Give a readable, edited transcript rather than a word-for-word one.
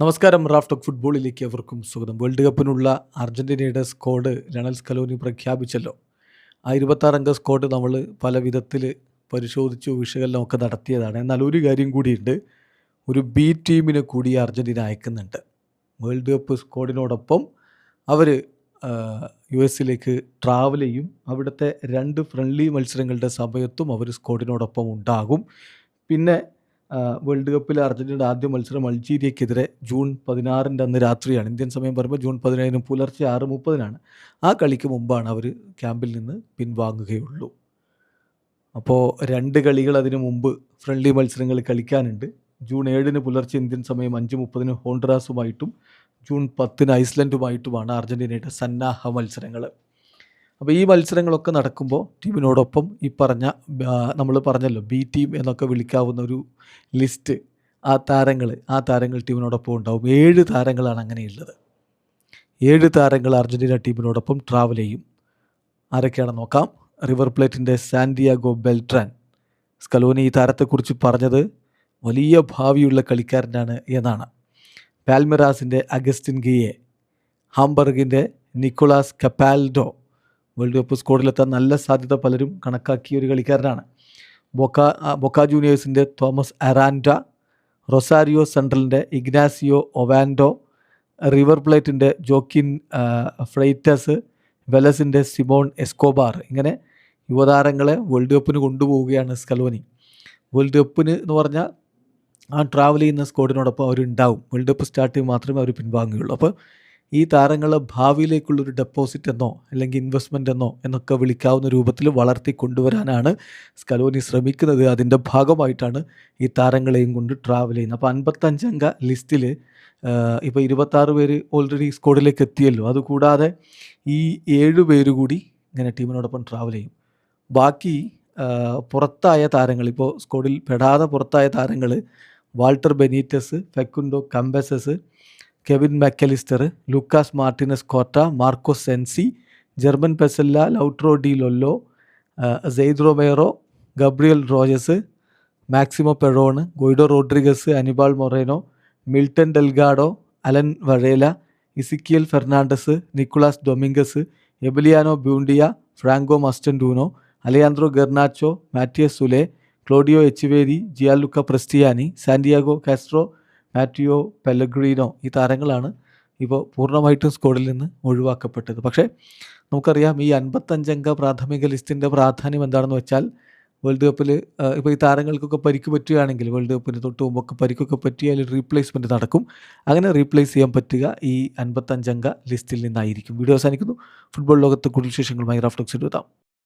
നമസ്കാരം. Raf talk ഫുട്ബോളിലേക്ക് അവർക്കും സ്വാഗതം. വേൾഡ് കപ്പിനുള്ള അർജൻറ്റീനയുടെ സ്ക്വാഡ് ലയണൽ സ്കലോനി പ്രഖ്യാപിച്ചല്ലോ. ആ 26 അംഗ സ്ക്വാഡ് നമ്മൾ പല വിധത്തിൽ പരിശോധിച്ചു വിശകലനമൊക്കെ നടത്തിയതാണ്. എന്നാൽ ഒരു കാര്യം കൂടിയുണ്ട്, ഒരു ബി ടീമിനെ കൂടി അർജൻറ്റീന അയക്കുന്നുണ്ട്. വേൾഡ് കപ്പ് സ്ക്വാഡിനോടൊപ്പം അവർ US ട്രാവൽ ചെയ്യും. അവിടുത്തെ 2 ഫ്രണ്ട്ലി മത്സരങ്ങളുടെ സമയത്തും അവർ സ്ക്വാഡിനോടൊപ്പം ഉണ്ടാകും. പിന്നെ വേൾഡ് കപ്പിൽ അർജൻറ്റീനയുടെ ആദ്യ മത്സരം അൾജീരിയക്കെതിരെ ജൂൺ 16 അന്ന് രാത്രിയാണ്. ഇന്ത്യൻ സമയം പറയുമ്പോൾ ജൂൺ 17 പുലർച്ചെ 6:30 ആ കളിക്ക് മുമ്പാണ് അവർ ക്യാമ്പിൽ നിന്ന് പിൻവാങ്ങുകയുള്ളൂ. അപ്പോൾ 2 കളികൾ അതിനു മുമ്പ് ഫ്രണ്ട്ലി മത്സരങ്ങൾ കളിക്കാനുണ്ട്. ജൂൺ 7 പുലർച്ചെ ഇന്ത്യൻ സമയം 5:30 ഹോണ്ടുറാസുമായിട്ടും ജൂൺ 10 ഐസ്ലൻഡുമായിട്ടുമാണ് അർജൻറ്റീനയുടെ സന്നാഹ മത്സരങ്ങൾ. അപ്പോൾ ഈ മത്സരങ്ങളൊക്കെ നടക്കുമ്പോൾ ടീമിനോടൊപ്പം ഈ പറഞ്ഞ നമ്മൾ പറഞ്ഞല്ലോ ബി ടീം എന്നൊക്കെ വിളിക്കാവുന്ന ഒരു ലിസ്റ്റ്, ആ താരങ്ങൾ ടീമിനോടൊപ്പം ഉണ്ടാവും. 7 താരങ്ങളാണ് അങ്ങനെയുള്ളത്. 7 താരങ്ങൾ അർജൻറ്റീന ടീമിനോടൊപ്പം ട്രാവൽ ചെയ്യും. ആരൊക്കെയാണെന്ന് നോക്കാം. റിവർ പ്ലേറ്റിൻ്റെ സാന്റിയാഗോ ബെൽട്രാൻ. സ്കലോനി ഈ താരത്തെക്കുറിച്ച് പറഞ്ഞത് വലിയ ഭാവിയുള്ള കളിക്കാരനാണ് എന്നാണ്. പാൽമിറാസിൻ്റെ അഗസ്റ്റിൻ ഗിയെ, ഹാംബർഗിൻ്റെ നിക്കോളാസ് കപ്പാൽഡോ വേൾഡ് കപ്പ് സ്ക്വാഡിലെത്താൻ നല്ല സാധ്യത പലരും കണക്കാക്കിയ ഒരു കളിക്കാരനാണ്. ബൊക്ക ജൂനിയേഴ്സിൻ്റെ തോമസ് അറാൻഡ, റൊസാരിയോ സെൻട്രലിൻ്റെ ഇഗ്നാസിയോ ഒവാൻഡോ, റിവർ പ്ലേറ്റിൻ്റെ ജോക്കിൻ ഫ്രൈറ്റസ്, വെലസിൻ്റെ സിമോൺ എസ്കോബാർ. ഇങ്ങനെ യുവതാരങ്ങളെ വേൾഡ് കപ്പിന് കൊണ്ടുപോവുകയാണ് സ്കലോനി. വേൾഡ് കപ്പിന് എന്ന് പറഞ്ഞാൽ ആ ട്രാവൽ ചെയ്യുന്ന സ്ക്വാഡിനോടൊപ്പം അവരുണ്ടാവും. വേൾഡ് കപ്പ് സ്റ്റാർട്ട് ചെയ്യുമ്പോൾ മാത്രമേ അവർ പിൻവാങ്ങുകയുള്ളൂ. അപ്പോൾ ഈ താരങ്ങളെ ഭാവിയിലേക്കുള്ളൊരു ഡെപ്പോസിറ്റ് എന്നോ അല്ലെങ്കിൽ ഇൻവെസ്റ്റ്മെൻ്റ് എന്നൊക്കെ വിളിക്കാവുന്ന രൂപത്തിൽ വളർത്തി കൊണ്ടുവരാനാണ് സ്കലോനി ശ്രമിക്കുന്നത്. അതിൻ്റെ ഭാഗമായിട്ടാണ് ഈ താരങ്ങളെയും കൊണ്ട് ട്രാവൽ ചെയ്യുന്നത്. അപ്പോൾ 55 അംഗ ലിസ്റ്റിൽ ഇപ്പോൾ 26 പേര് ഓൾറെഡി സ്ക്വാഡിലേക്ക് എത്തിയല്ലോ. അതുകൂടാതെ ഈ 7 പേര് കൂടി ഇങ്ങനെ ടീമിനോടൊപ്പം ട്രാവൽ ചെയ്യും. ബാക്കി പുറത്തായ താരങ്ങൾ, ഇപ്പോൾ സ്ക്വാഡിൽ പെടാതെ പുറത്തായ താരങ്ങൾ Walter Benitez, Facundo Cambeses, Kevin MacAllister, Lucas Martinez Quarta, Marcos Senesi, German Pezzella, Lautaro Di Lollo, Zaid Romero, Gabriel Rojas, Maximo Perrone, Guido Rodriguez, Anibal Moreno, Milton Delgado, Alan Varela, Ezequiel Fernandez, Nicolas Dominguez, Emiliano Buendia, Franco Mastantuono, Alejandro Garnacho, Matias Soule, Claudio Echeverri, Gianluca Prestianni, Santiago Castro, Mateo Pellegrino. ഈ താരങ്ങളാണ് ഇപ്പോൾ പൂർണ്ണമായിട്ടും സ്ക്വാഡിൽ നിന്ന് ഒഴിവാക്കപ്പെട്ടത്. പക്ഷേ നമുക്കറിയാം ഈ 55 അംഗ പ്രാഥമിക ലിസ്റ്റിൻ്റെ പ്രാധാന്യം എന്താണെന്ന് വെച്ചാൽ, വേൾഡ് കപ്പിൽ ഇപ്പോൾ ഈ താരങ്ങൾക്കൊക്കെ പരിക്ക് പറ്റുകയാണെങ്കിൽ, വേൾഡ് കപ്പിന് തൊട്ട് മുമ്പൊക്കെ പരിക്കൊക്കെ പറ്റിയാൽ റീപ്ലേസ്മെൻറ്റ് നടക്കും. അങ്ങനെ റീപ്ലേസ് ചെയ്യാൻ പറ്റുക ഈ 55 അംഗ ലിസ്റ്റിൽ നിന്നായിരിക്കും. വീഡിയോ അവസാനിക്കുന്നു. ഫുട്ബോൾ ലോകത്തെ കൂടുതൽ വിശേഷങ്ങളുമായി റാഫ് ടോക്സിൽ എത്താം.